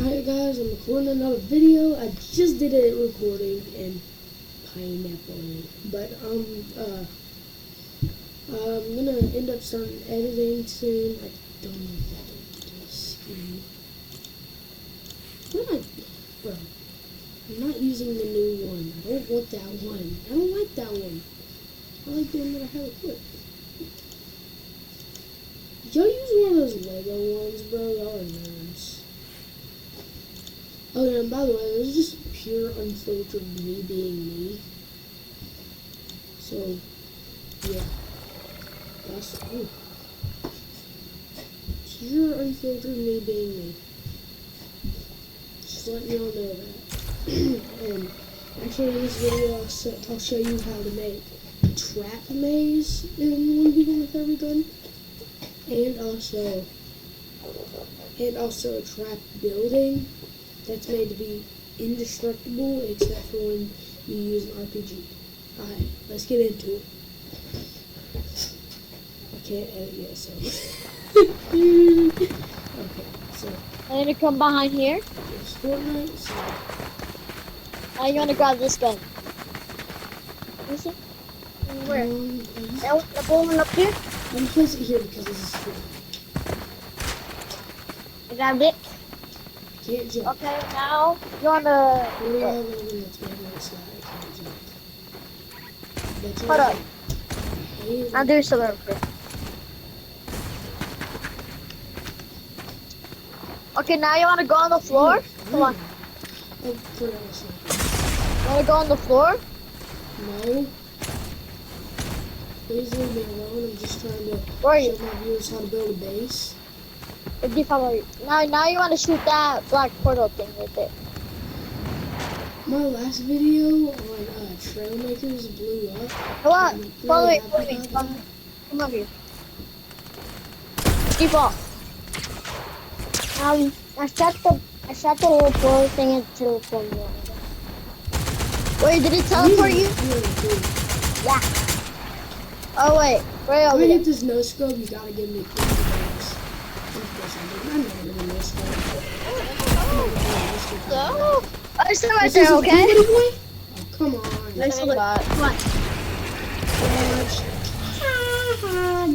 Alright guys, I'm recording another video. I just did a recording in Pineapple, but I'm gonna end up starting editing soon. I don't know if I can this screen. What am I, bro? I'm not using the new one. I don't want that one. I don't like that one. I like the one that I have equipped. Y'all use one of those Lego ones, bro? Y'all are nerds. Oh yeah, and by the way, this is just pure unfiltered me being me. So, yeah. That's pure unfiltered me being me. Just letting y'all know that. And actually in this video I'll show you how to make a trap maze in 1v1 with every gun. And also a trap building that's made to be indestructible except for when you use an RPG. Alright, let's get into it. I can't edit yet, so. Okay, so. I'm gonna come behind here. It's Fortnite, so. Now you're gonna grab this gun. Is it? Where? The bowling up here? I'm gonna place it here because this is free. I grabbed it. Can't jump. Okay, now you're on the. Really all the one that's making it so I can't jump. That's Hold up. I'll do some over here. Okay, now you wanna go on the floor? Come on. Oh, put it on the side. You wanna go on the floor? No. Please leave me alone. I'm just trying to Where are you? show my viewers how to build a base. Now you wanna shoot that black portal thing right there. My last video on Trailmakers blew up. Come on, follow me. Come over here. Keep off. I shot the little portal thing and teleported you. Wait, did it teleport you? Yeah. Oh wait, right If over I there. get this no scope, you gotta give me $50. Of course I did. I'm not gonna no scope. No. I still right there, okay? Oh, come on. Nice spot. What?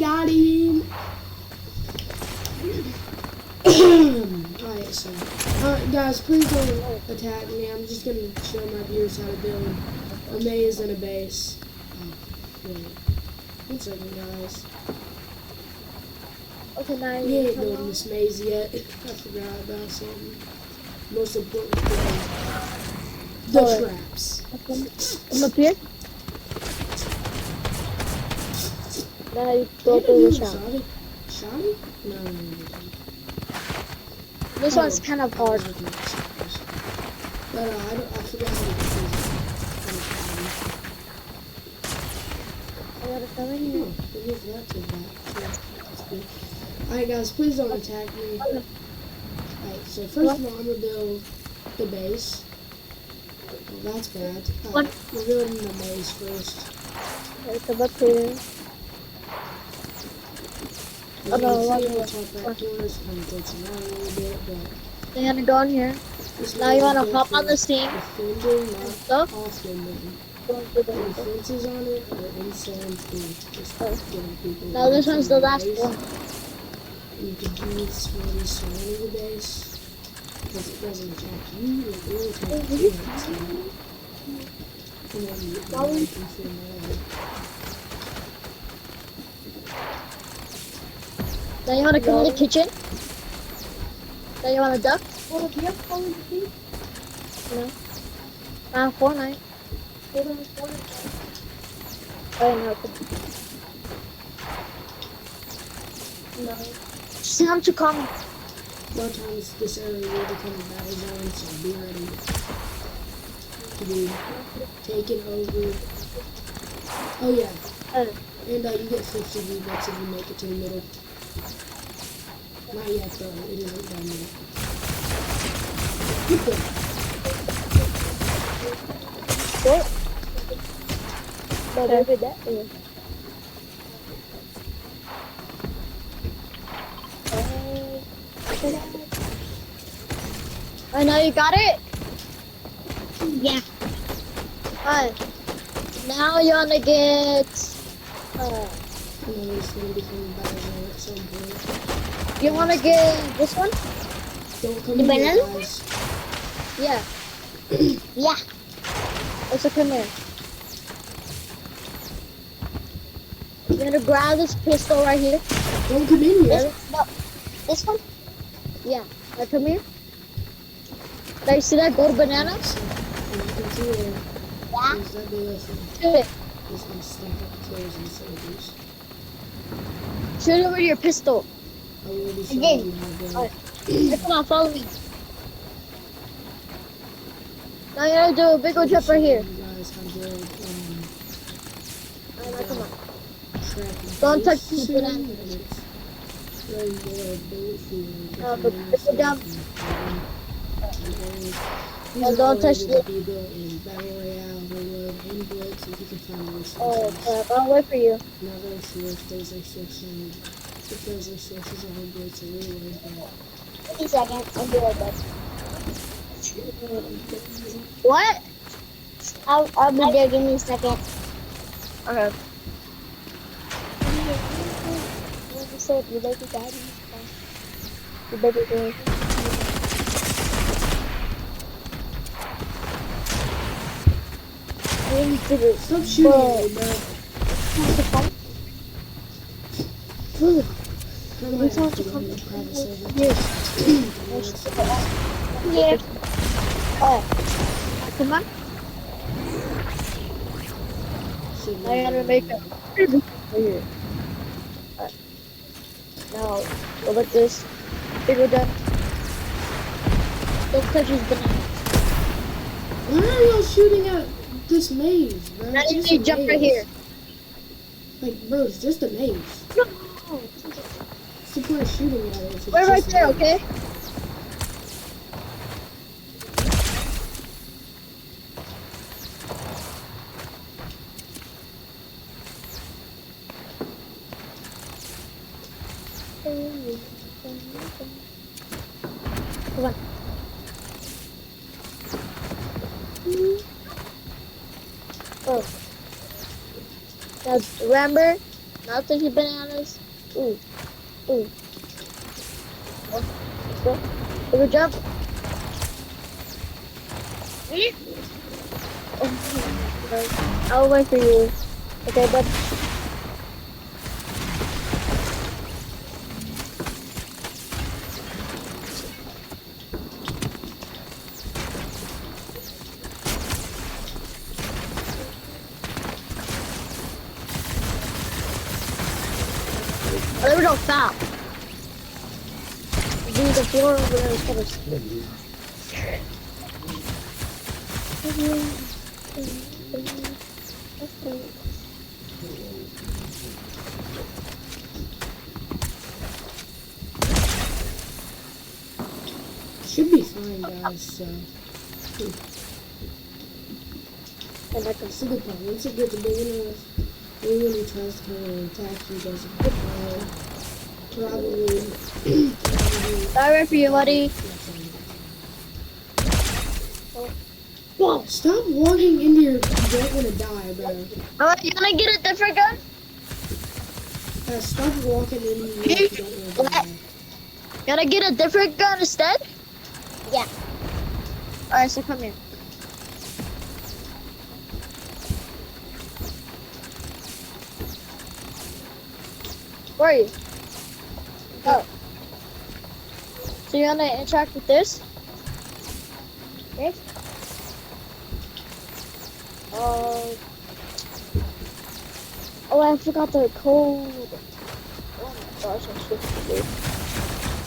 Got him. Alright, so. Alright, guys, please don't attack me. I'm just gonna show my viewers how to build a maze and a base. Oh, wait. 1 second, guys. Okay, now We ain't building this maze yet. I forgot about something. Most important thing. The traps. Come up here. Now you go through the shop. Shotty? No. This one's kind of hard. But I forgot how to do I gotta come in here. Alright guys, please don't attack me. Alright, so first of all, I'm gonna build the base. Well, that's bad. Alright, we're building the maze first. Okay, come up here. Oh no, top right corners kind of glitching around a little bit, but They're gonna go in here. Now you wanna hop on this team. defending, not Stuff. offending. Going through Any the fences on it or insane to just getting people. Now this one's the last base. one. And you can do this when you surround the base because it doesn't attack you, it will attack you. And then you can from there. Now you wanna come in the kitchen. Now you wanna duck. Oh, do you have fun with me? No. Fortnite. Oh no. No. It's time to come. A lot of times this area will become a battle zone, so be ready to be taken over. Oh yeah. And you get 50 V-Bucks if you make it to the middle. Not yet though, it isn't done yet. Get there. What? No, don't do that. I know you got it. Yeah. Alright. Now you wanna get. I know it's gonna become Bowser at some point. You wanna get this one? Don't come The in here, banana? guys. Yeah. Yeah. Also, come here. You're gonna grab this pistol right here. Don't come in here. No, This one? yeah. Now come here. Now you see that gold banana? And you can see where Yeah. there's that big thing. Shoot it. It's gonna stack up kills and soldiers. Shoot it with your pistol. I will be I showing did. you how to Alright. Now come on, follow me. Now you gotta do a big old jump right here. You guys how to Alright, now come on. track Don't touch this the soon, banana. and it's very more bullet fuel. But put it down. These No, are don't all touch able to the- be built in Battle Royale, Reload, and Blitz if you can find the Oh resources. crap, I'll wait for you. Not really sure if those resources are Blitz or Reload, but 50 seconds. I'll be right back. What? I'll be there. Give me a second. Okay. You said you like the daddy. You better do it. I need to do it. stop shooting But- at me, bro. Want to come? I might It's have hard to to go come in the private here. server. Here. Oh, come on. Shouldn't I gotta make a right here. Now, go like this. Bigger done. Don't touch his banana. Why are y'all shooting at this maze, bro? Now It's you just need a to jump right maze. here. Like, bro, it's just a maze. No. What's the point of shooting at it if it's We're right just a there, maze? okay? Come on. Oh. Now remember, not touch the bananas. Ooh. Ooh. Oh. Go. Go jump. Oh, I'll wait for you. Okay, but there we go, stop. Dude, the floor over there is kind of slippery. Should be fine, guys, so. And I can That's a good point. Once it gets big enough, maybe when he tries to come in and attack you, doesn't probably. I'll wait for you, buddy. Whoa, stop walking into your. You don't want to die, bro. Alright, you wanna get a different gun? Stop walking into you like you don't want to die. Gotta get a different gun instead? Yeah. Alright, so come here. Where are you? Oh. So you wanna interact with this? This? Oh, I forgot the code. Oh my gosh, I'm so stupid.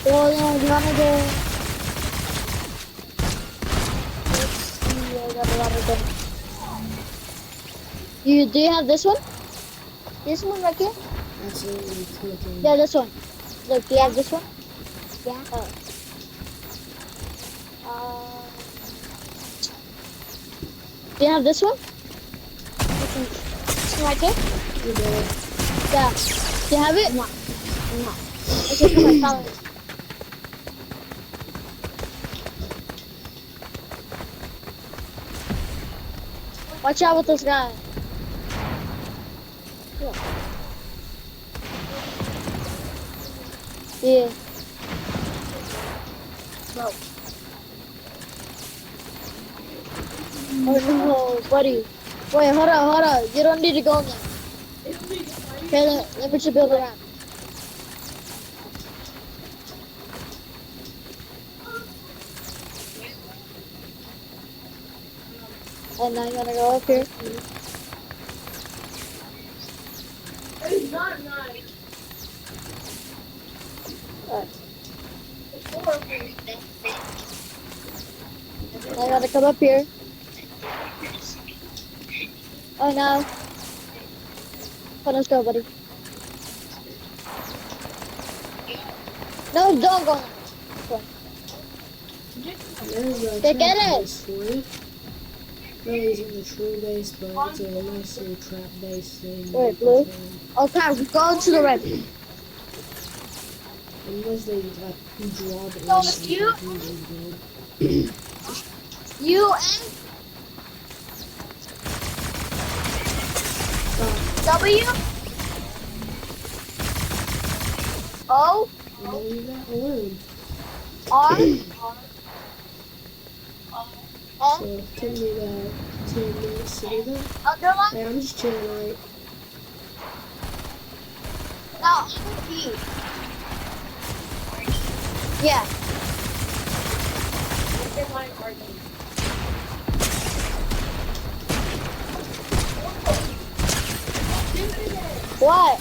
Well, no, you wanna go? Let's see, I got a lot of them. Do you have this one? This one right here? Absolutely clicking. Yeah, this one. Look, do you have this one? Yeah. Do you have this one? This one right here? You're dead. Yeah. Do you have it? No. Okay, come on, follow me. Watch out with this guy. Yeah. No. Oh no, buddy. Wait, hold on. You don't need to go now. Okay, let me just build it up. And now I'm gonna go up here. It's not nice. Alright. It's horrible. I gotta come up here. Oh no. Oh, let's go, buddy. No, don't go now. Go. There's a Get trap it. base for you. That isn't the true base, but it's a nice little trap base thing. Wait, blue? Okay, go to the red. Unless they draw the No, line it's and you? build. U and W O And then leave that alone. R N. So it took me about 10 minutes to do that. Underline. Hey, I'm just chilling, right? No, E. Yeah. Underline R D. What?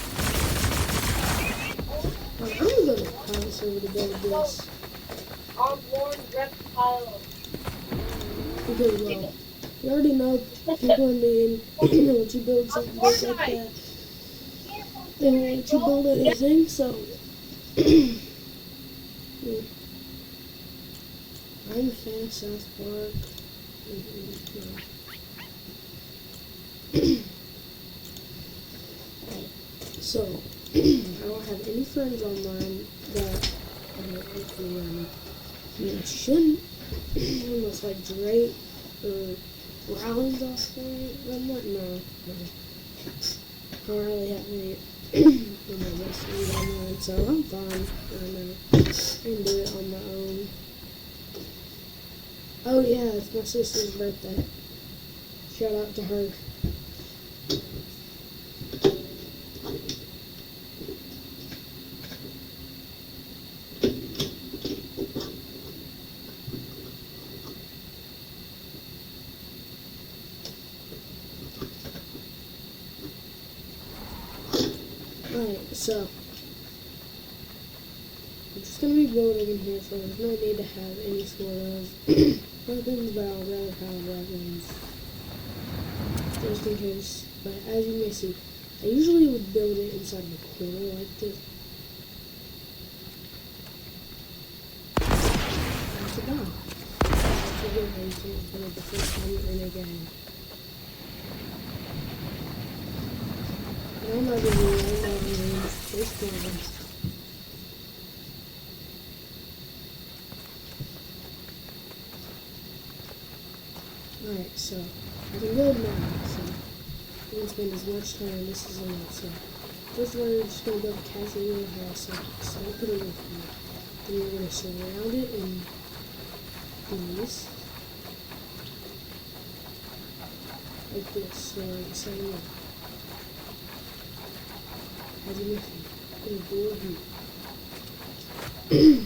I'm gonna pass over to build this. On Lord Reptile. Okay, well, you already know people in the once you build something big like that, they won't let you build anything, so yeah. I'm a fan of South Park. So, I don't have any friends online that shouldn't, unless like Drake or Riley's off on that. No. I don't really have any of my best friends online, so I'm fine right now. I can do it on my own. Oh yeah, it's my sister's birthday. Shout out to her. Alright, so I'm just gonna be building in here, so there's no need to have any sort of weapons, but I'll rather have weapons just in case. But as you may see, I usually would build it inside of a corner like this. That's a dog. That's a good one for the first time you're in a game. I'm not gonna there's problems. Alright, so I can build now, so I won't spend as much time. This is enough. So first of all, you're just gonna build a casual little house, so I'll put it in here. Then you're gonna surround it in these like this, so like the same way. As you listen, put a door here.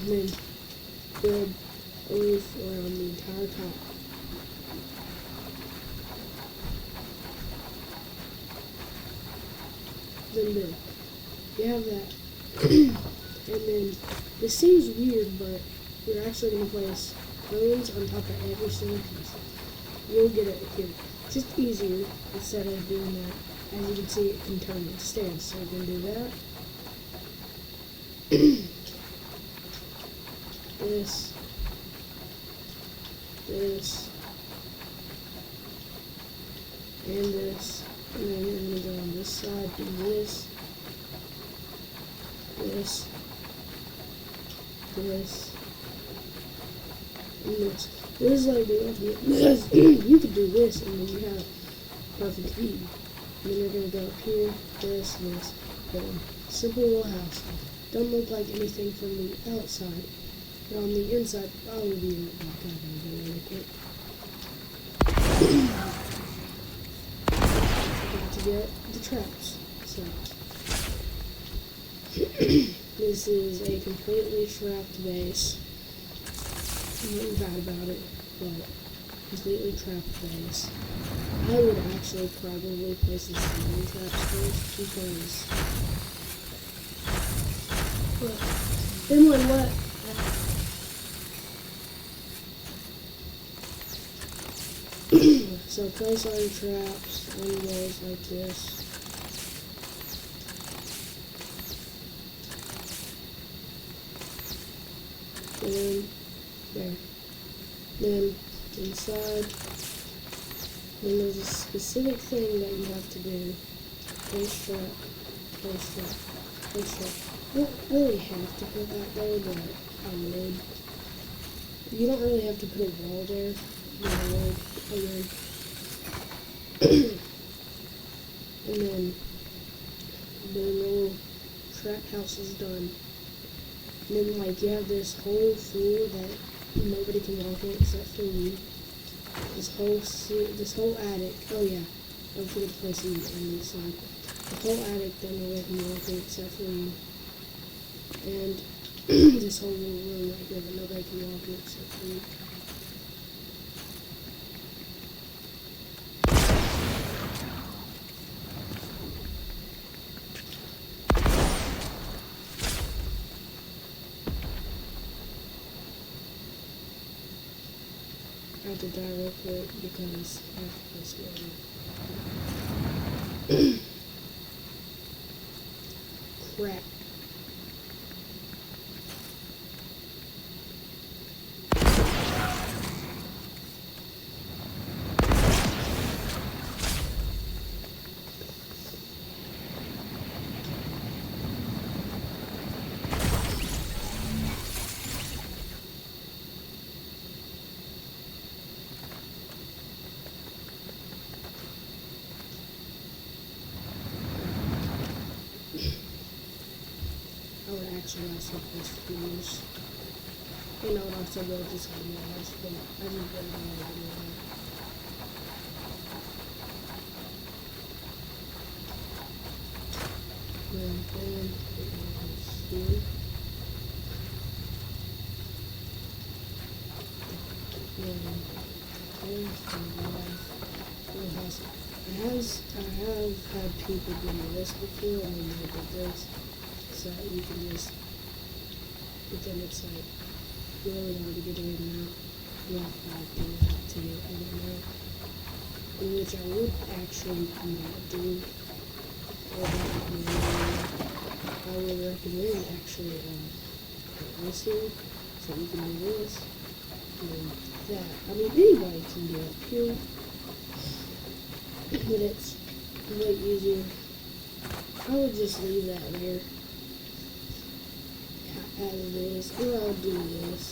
Then build a roof around the entire top. Then build. You have that. And then, this seems weird, but you're actually going to place cones on top of every single piece. You'll get it here. Just easier instead of doing that. As you can see, it can turn into stairs, so we're going to do that. This, and this, and then you're going to go on this side, do this, and this, and this. This is like the ultimate, because you could do this, and then you have perfect view. And then you're gonna go up here, this, boom. Simple little house. Don't look like anything from the outside, but on the inside, I will be right back. I'm gonna go really quick. Got to get the traps. So this is a completely trapped base. Nothing bad about it, but completely trapped base. I would actually probably place the spawning traps first because then when what? So place all your traps on walls like this. And there. Then inside, then there's a specific thing that you have to do. Place trap, place trap, place trap. You don't really have to put that there, but I would. You don't really have to put a wall there, but I would. And then the little trap house is done. And then like you have this whole floor that nobody can walk in except for you. This whole attic. Oh yeah, don't forget to place it on the side. The whole attic that nobody can walk in except for you. And this whole little room right here that nobody can walk in except for you. I have to die real quick because I have to place it. Crap. I would actually also place fuse. You know what, also build this on walls, but I just built it all over there. Then it goes here. I have had people do this before, and then they did this. So you can just, but then it's like really hard to get in and out. You have to do that to get in and out. Which I would actually not do. Or I would recommend actually this here, so you can do this and that. I mean, anybody can do it here, but it's way easier. I would just leave that there. As it is, or I'll do this.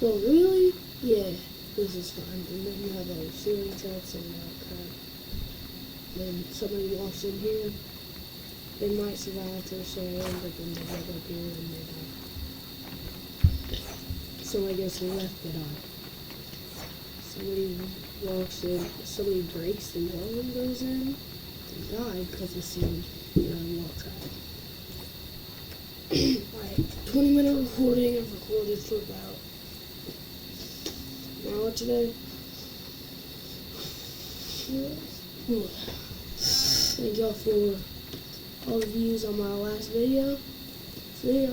Well, really? Yeah, this is fine. And then you have all ceiling traps and all that crap. Then somebody walks in here, they might survive for a second, but then they get up here and they die. Somebody goes to the left, they die. Somebody walks in, somebody breaks the wall and goes in, they die because they see wall trap. Alright, 20-minute recording. I've recorded for about an hour today. Thank y'all for all the views on my last video. See ya.